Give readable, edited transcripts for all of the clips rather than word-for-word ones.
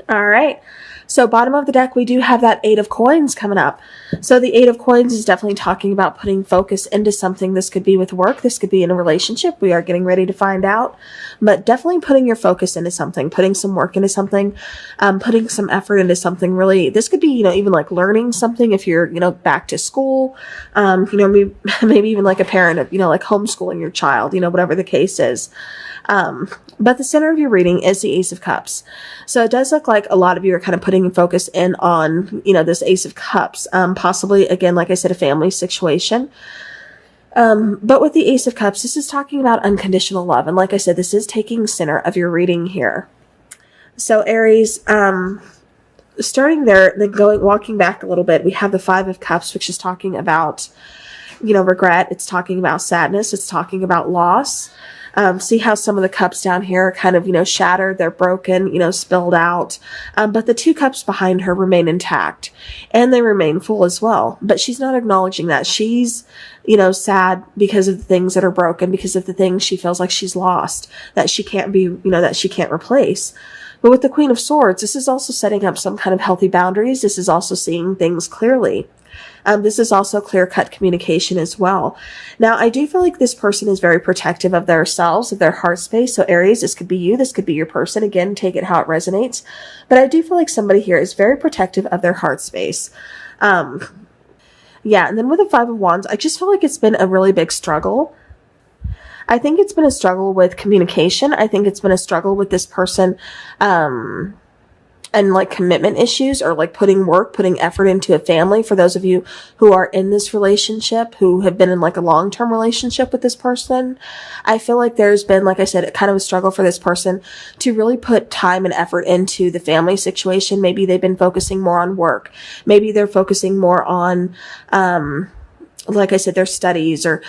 All right. So bottom of the deck, we do have that Eight of Coins coming up. So the Eight of Coins is definitely talking about putting focus into something. This could be with work. This could be in a relationship. We are getting ready to find out. But definitely putting your focus into something, putting some work into something, putting some effort into something really. This could be, even like learning something if you're, back to school, maybe even like a parent of, like homeschooling your child, whatever the case is. But the center of your reading is the Ace of Cups. So it does look like a lot of you are kind of putting focus in on, this Ace of Cups, possibly, again, like I said, a family situation. But with the Ace of Cups, this is talking about unconditional love. And like I said, this is taking center of your reading here. So Aries, starting there, then walking back a little bit, we have the Five of Cups, which is talking about, regret. It's talking about sadness. It's talking about loss. See how some of the cups down here are kind of, shattered, they're broken, spilled out. But the two cups behind her remain intact and they remain full as well. But she's not acknowledging that. She's, sad because of the things that are broken, because of the things she feels like she's lost, that she can't be, that she can't replace. But with the Queen of Swords, this is also setting up some kind of healthy boundaries. This is also seeing things clearly. This is also clear-cut communication as well. Now, I do feel like this person is very protective of themselves, of their heart space. So Aries, this could be you. This could be your person. Again, take it how it resonates. But I do feel like somebody here is very protective of their heart space. Yeah, and then with the Five of Wands, I just feel like it's been a really big struggle. I think it's been a struggle with communication. I think it's been a struggle with this person, and like commitment issues, or like putting effort into a family. For those of you who are in this relationship, who have been in like a long-term relationship with this person, I feel like there's been, like I said, kind of a struggle for this person to really put time and effort into the family situation. Maybe they've been focusing more on work. Maybe they're focusing more on, like I said, their studies, or,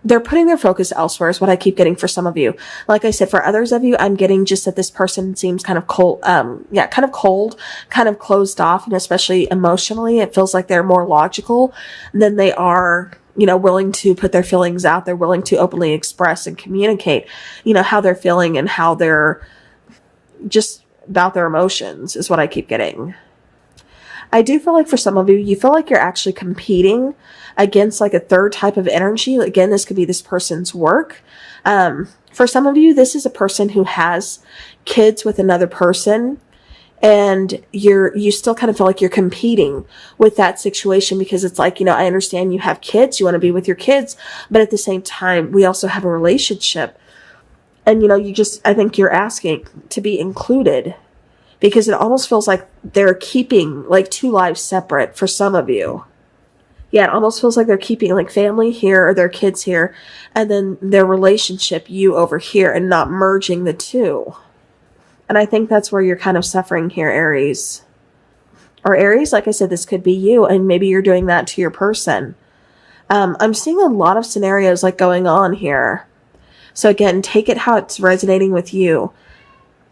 they're putting their focus elsewhere is what I keep getting for some of you. Like I said, for others of you, I'm getting just that this person seems kind of cold, kind of closed off, and especially emotionally, it feels like they're more logical than they are, willing to put their feelings out. They're willing to openly express and communicate, how they're feeling and how they're just about their emotions is what I keep getting. I do feel like for some of you, you feel like you're actually competing against like a third type of energy. Again, this could be this person's work. For some of you, this is a person who has kids with another person, and you still kind of feel like you're competing with that situation, because it's like, I understand you have kids, you want to be with your kids, but at the same time, we also have a relationship. And, I think you're asking to be included, because it almost feels like they're keeping like two lives separate for some of you. Yeah, it almost feels like they're keeping like family here or their kids here, and then their relationship, you over here, and not merging the two. And I think that's where you're kind of suffering here, Aries. Or Aries, like I said, this could be you, and maybe you're doing that to your person. I'm seeing a lot of scenarios like going on here. So again, take it how it's resonating with you.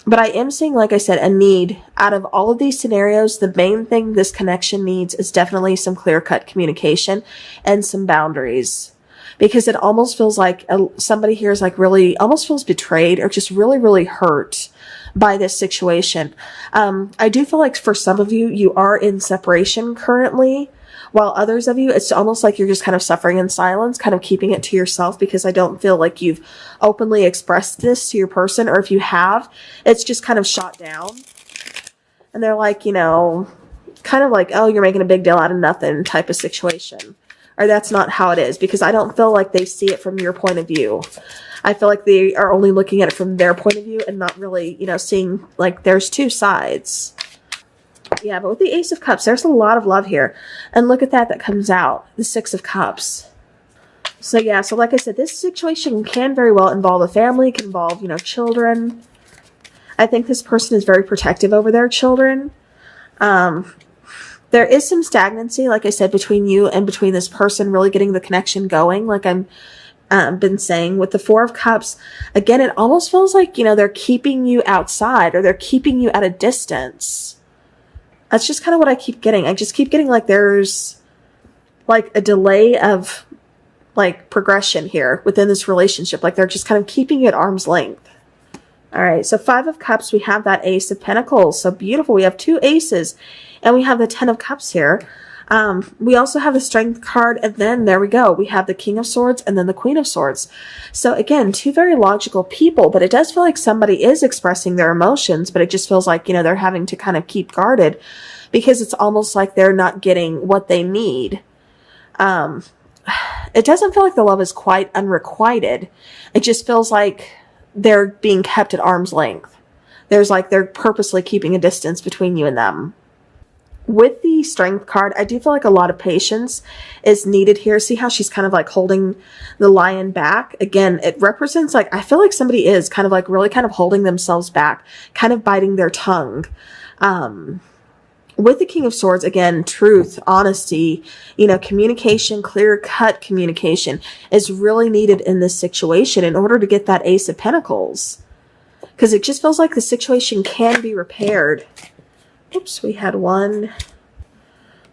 But I am seeing, like I said, a need out of all of these scenarios. The main thing this connection needs is definitely some clear-cut communication and some boundaries, because it almost feels like somebody here is like really almost feels betrayed, or just really, really hurt by this situation. I do feel like for some of you, you are in separation currently, while others of you, it's almost like you're just kind of suffering in silence, kind of keeping it to yourself, because I don't feel like you've openly expressed this to your person, or if you have, it's just kind of shot down. And they're like, kind of like, oh, you're making a big deal out of nothing type of situation. Or that's not how it is, because I don't feel like they see it from your point of view. I feel like they are only looking at it from their point of view and not really, seeing like there's two sides. Yeah, but with the Ace of Cups, there's a lot of love here. And look at that comes out, the Six of Cups. So yeah, so like I said, this situation can very well involve a family, can involve, children. I think this person is very protective over their children. There is some stagnancy, like I said, between you and between this person really getting the connection going, like I'm been saying. With the Four of Cups, again, it almost feels like, they're keeping you outside, or they're keeping you at a distance. That's just kind of what I keep getting. I just keep getting like there's like a delay of like progression here within this relationship. Like they're just kind of keeping you at arm's length. All right, so Five of Cups, we have that Ace of Pentacles. So beautiful. We have 2 aces, and we have the 10 of Cups here. We also have the Strength card, and then there we go. We have the King of Swords and then the Queen of Swords. So again, 2 very logical people, but it does feel like somebody is expressing their emotions, but it just feels like, they're having to kind of keep guarded because it's almost like they're not getting what they need. It doesn't feel like the love is quite unrequited. It just feels like they're being kept at arm's length. There's like they're purposely keeping a distance between you and them. With the Strength card, I do feel like a lot of patience is needed here. See how she's kind of like holding the lion back? Again, it represents like, I feel like somebody is kind of like really kind of holding themselves back, kind of biting their tongue. With the King of Swords, again, truth, honesty, communication, clear-cut communication is really needed in this situation in order to get that Ace of Pentacles. Because it just feels like the situation can be repaired. Oops, we had one.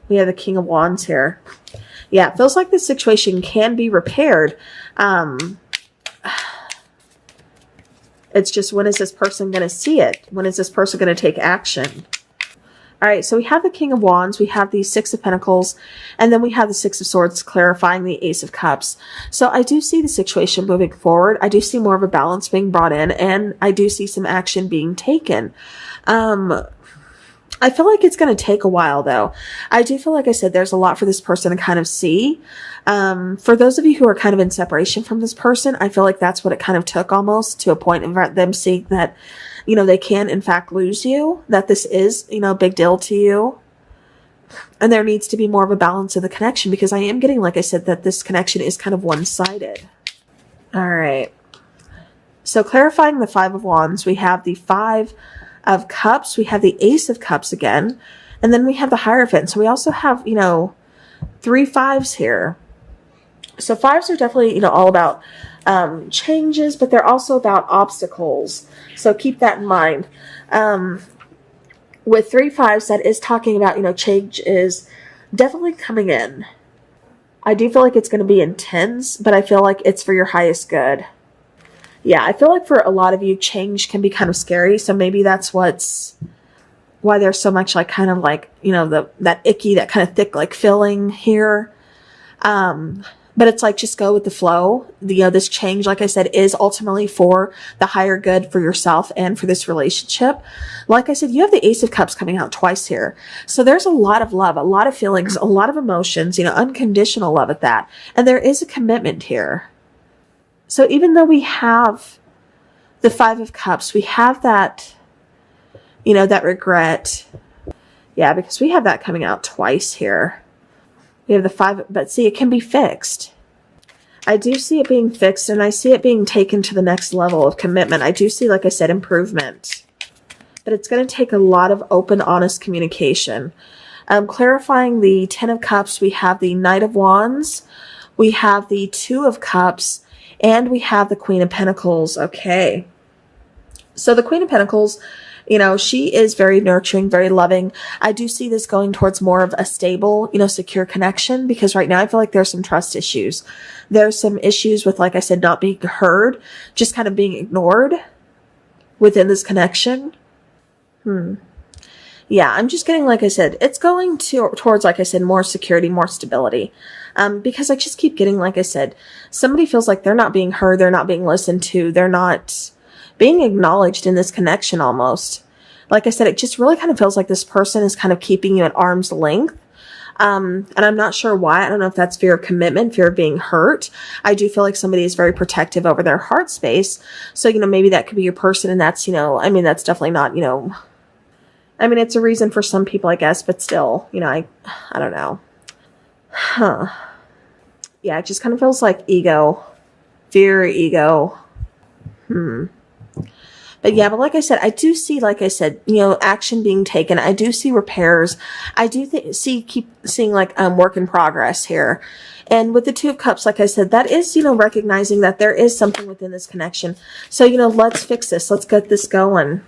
We have the King of Wands here. Yeah, it feels like the situation can be repaired. It's just, when is this person going to see it? When is this person going to take action? All right, so we have the King of Wands, we have the Six of Pentacles, and then we have the Six of Swords clarifying the Ace of Cups. So I do see the situation moving forward. I do see more of a balance being brought in, and I do see some action being taken. I feel like it's going to take a while, though. I do feel like I said there's a lot for this person to kind of see. For those of you who are kind of in separation from this person, I feel like that's what it kind of took almost to a point of them seeing that they can, in fact, lose you, that this is, a big deal to you. And there needs to be more of a balance of the connection because I am getting, like I said, that this connection is kind of one-sided. All right. So clarifying the Five of Wands, we have the Five of Cups, we have the Ace of Cups again, and then we have the Hierophant. So we also have, 3 fives here. So fives are definitely, all about changes, but they're also about obstacles. So keep that in mind. With 3 fives, that is talking about, change is definitely coming in. I do feel like it's going to be intense, but I feel like it's for your highest good. Yeah, I feel like for a lot of you, change can be kind of scary. So maybe that's why there's so much like kind of like, that icky, that kind of thick like feeling here. But it's like, just go with the flow. This change, like I said, is ultimately for the higher good for yourself and for this relationship. Like I said, you have the Ace of Cups coming out twice here. So there's a lot of love, a lot of feelings, a lot of emotions, unconditional love at that. And there is a commitment here. So even though we have the Five of Cups, we have that, that regret. Yeah, because we have that coming out twice here. We have the 5, but see, it can be fixed. I do see it being fixed, and I see it being taken to the next level of commitment. I do see, like I said, improvement. But it's going to take a lot of open, honest communication. Clarifying the 10 of Cups, we have the Knight of Wands, we have the 2 of Cups, and we have the Queen of Pentacles. Okay. So the Queen of Pentacles, she is very nurturing, very loving. I do see this going towards more of a stable, secure connection, because right now I feel like there's some trust issues. There's some issues with, like I said, not being heard, just kind of being ignored within this connection. Yeah, I'm just getting, like I said, it's going towards, like I said, more security, more stability. Because I just keep getting, like I said, somebody feels like they're not being heard, they're not being listened to, they're not being acknowledged in this connection almost. Like I said, it just really kind of feels like this person is kind of keeping you at arm's length. And I'm not sure why. I don't know if that's fear of commitment, fear of being hurt. I do feel like somebody is very protective over their heart space. So, maybe that could be your person, and that's, that's definitely not, it's a reason for some people, I guess, but still, I don't know. Yeah, it just kind of feels like ego. Fear, ego. But yeah, but like I said, I do see, like I said, action being taken. I do see repairs. I do keep seeing like work in progress here. And with the 2 of Cups, like I said, that is, recognizing that there is something within this connection. So, let's fix this. Let's get this going.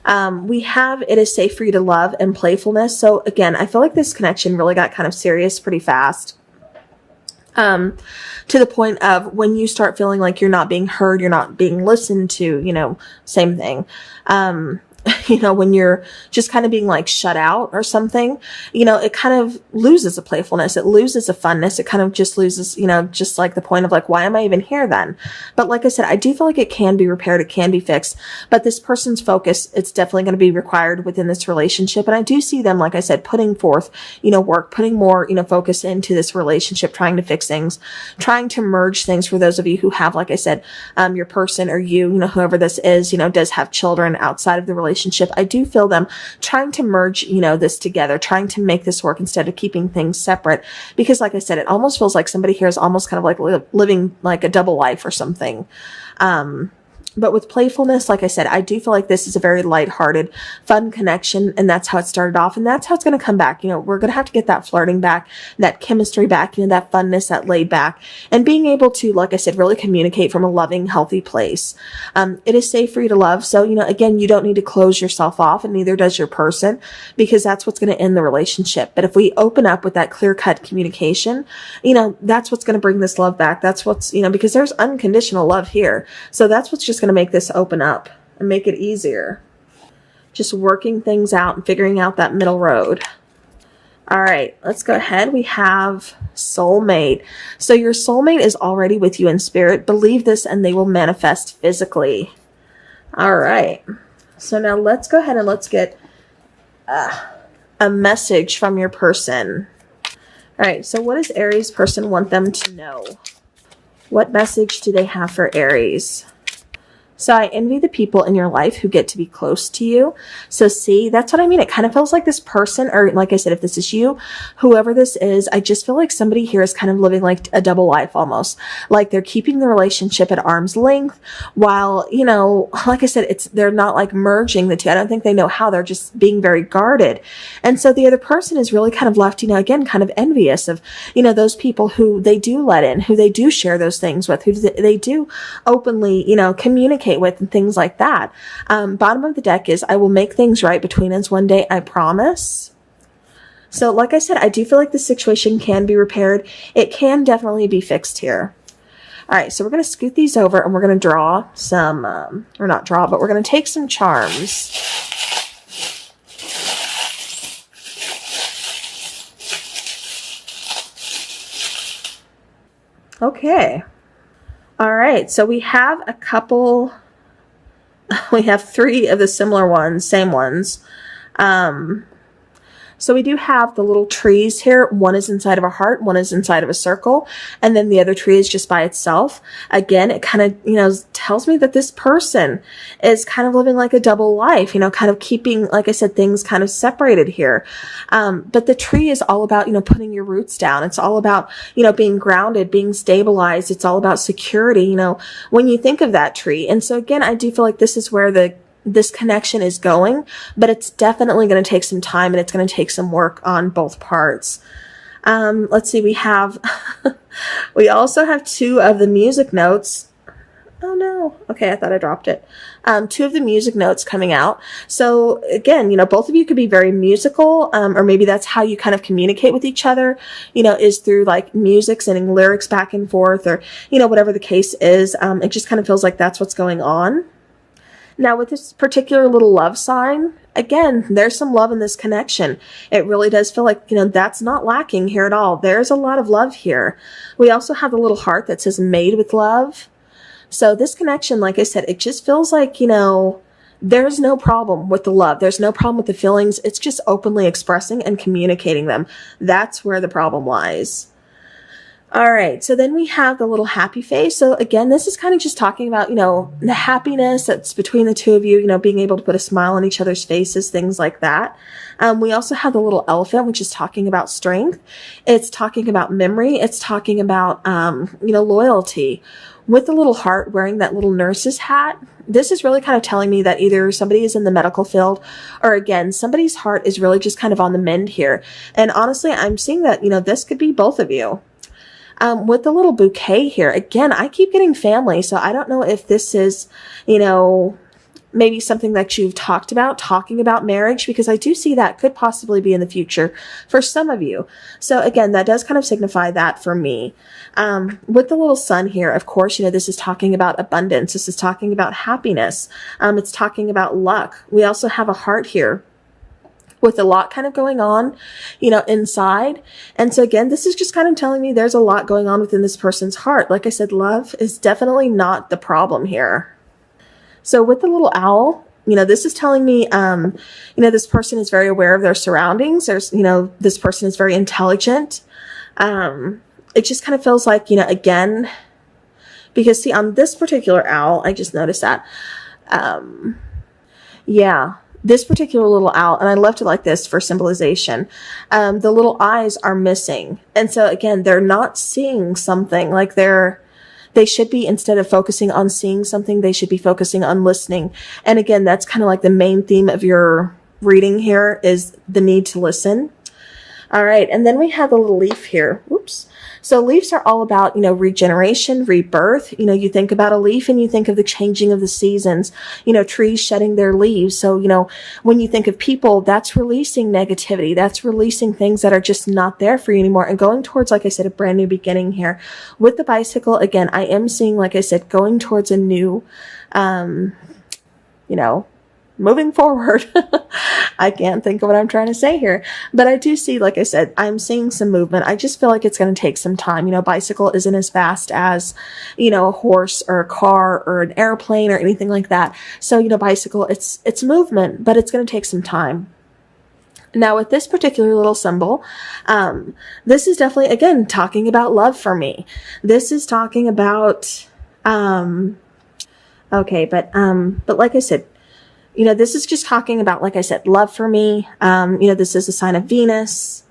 We have, it is safe for you to love and playfulness. So again, I feel like this connection really got kind of serious pretty fast. To the point of when you start feeling like you're not being heard, you're not being listened to, same thing. When you're just kind of being like shut out or something, it kind of loses a playfulness. It loses a funness. It kind of just loses, just like the point of like, why am I even here then? But like I said, I do feel like it can be repaired. It can be fixed, but this person's focus, it's definitely going to be required within this relationship. And I do see them, like I said, putting forth, work, putting more, focus into this relationship, trying to fix things, trying to merge things for those of you who have, like I said, your person or whoever this is, does have children outside of the relationship. I do feel them trying to merge, this together, trying to make this work instead of keeping things separate. Because like I said, it almost feels like somebody here is almost kind of like living like a double life or something. But with playfulness, like I said, I do feel like this is a very lighthearted, fun connection. And that's how it started off. And that's how it's going to come back. We're going to have to get that flirting back, that chemistry back, that funness, that laid back, and being able to, like I said, really communicate from a loving, healthy place. It is safe for you to love. So, again, you don't need to close yourself off, and neither does your person, because that's what's going to end the relationship. But if we open up with that clear-cut communication, that's what's going to bring this love back. That's what's, because there's unconditional love here. So that's what's just going to make this open up and make it easier. Just working things out and figuring out that middle road. All right, let's go ahead. We have soulmate. So your soulmate is already with you in spirit. Believe this and they will manifest physically. All right. So now let's go ahead and let's get a message from your person. All right, so what does Aries person want them to know? What message do they have for Aries? So I envy the people in your life who get to be close to you. So see, that's what I mean. It kind of feels like this person, or like I said, if this is you, whoever this is, I just feel like somebody here is kind of living like a double life almost. Like they're keeping the relationship at arm's length while, like I said, they're not like merging the two. I don't think they know how. They're just being very guarded. And so the other person is really kind of left, again, kind of envious of, those people who they do let in, who they do share those things with, who they do openly, communicate with and things like that. Bottom of the deck is, I will make things right between us one day, I promise. So like I said, I do feel like the situation can be repaired. It can definitely be fixed here. All right, so we're going to scoot these over and we're going to draw some, or not draw, but we're going to take some charms. Okay. All right, so we have a couple, we have 3 of the similar ones, same ones. So we do have the little trees here. One is inside of a heart, one is inside of a circle, and then the other tree is just by itself. Again, it kind of, tells me that this person is kind of living like a double life, kind of keeping, like I said, things kind of separated here. But the tree is all about, putting your roots down. It's all about, being grounded, being stabilized. It's all about security, when you think of that tree. And so again, I do feel like this is where this connection is going, but it's definitely going to take some time and it's going to take some work on both parts. Let's see, we also have 2 of the music notes. Oh no. Okay, I thought I dropped it. 2 of the music notes coming out. So again, both of you could be very musical, or maybe that's how you kind of communicate with each other, is through like music, sending lyrics back and forth, or, whatever the case is. It just kind of feels like that's what's going on. Now with this particular little love sign, again, there's some love in this connection. It really does feel like, that's not lacking here at all. There's a lot of love here. We also have the little heart that says made with love. So this connection, like I said, it just feels like, there's no problem with the love. There's no problem with the feelings. It's just openly expressing and communicating them. That's where the problem lies. All right, so then we have the little happy face. So again, this is kind of just talking about, the happiness that's between the two of you, being able to put a smile on each other's faces, things like that. We also have the little elephant, which is talking about strength. It's talking about memory. It's talking about, loyalty. With the little heart wearing that little nurse's hat, this is really kind of telling me that either somebody is in the medical field or again, somebody's heart is really just kind of on the mend here. And honestly, I'm seeing that, this could be both of you. With the little bouquet here, again, I keep getting family. So I don't know if this is, maybe something that you've talked about, talking about marriage, because I do see that could possibly be in the future for some of you. So again, that does kind of signify that for me. With the little sun here, of course, this is talking about abundance. This is talking about happiness. It's talking about luck. We also have a heart here with a lot kind of going on, inside. And so again, this is just kind of telling me there's a lot going on within this person's heart. Like I said, love is definitely not the problem here. So with the little owl, this is telling me, this person is very aware of their surroundings. This person is very intelligent. It just kind of feels like, again, because see, on this particular owl, I just noticed that, this particular little owl, and I left it like this for symbolization, the little eyes are missing. And so again, they're not seeing something like they should be, instead of focusing on seeing something, they should be focusing on listening. And again, that's kind of like the main theme of your reading here is the need to listen. All right. And then we have a little leaf here. Oops. So leaves are all about, regeneration, rebirth. You think about a leaf and you think of the changing of the seasons, trees shedding their leaves. So, when you think of people, that's releasing negativity. That's releasing things that are just not there for you anymore and going towards, like I said, a brand new beginning here. With the bicycle, again, I am seeing, like I said, going towards a new, moving forward. I can't think of what I'm trying to say here, but I do see, like I said, I'm seeing some movement. I just feel like it's going to take some time. Bicycle isn't as fast as, a horse or a car or an airplane or anything like that. So, bicycle, it's movement, but it's going to take some time. Now with this particular little symbol, this is definitely, again, talking about love for me. This is talking about, okay, but like I said, this is just talking about, like I said, love for me. This is a sign of Venus.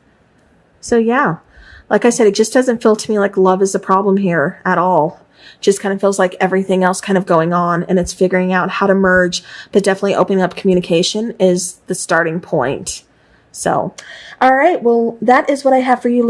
So yeah, like I said, it just doesn't feel to me like love is the problem here at all. Just kind of feels like everything else kind of going on, and it's figuring out how to merge, but definitely opening up communication is the starting point. So, all right. Well, that is what I have for you,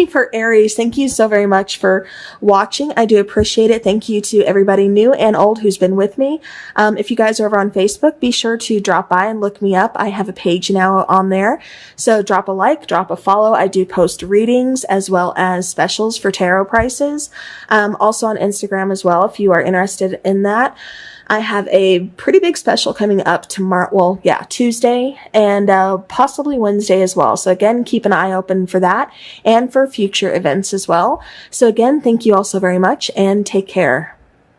for Aries. Thank you so very much for watching. I do appreciate it. Thank you to everybody new and old who's been with me. If you guys are over on Facebook, be sure to drop by and look me up. I have a page now on there. So drop a like, drop a follow. I do post readings as well as specials for tarot prices. Also on Instagram as well, if you are interested in that. I have a pretty big special coming up tomorrow. Well, yeah, Tuesday and possibly Wednesday as well. So again, keep an eye open for that and for future events as well. So again, thank you all so very much and take care.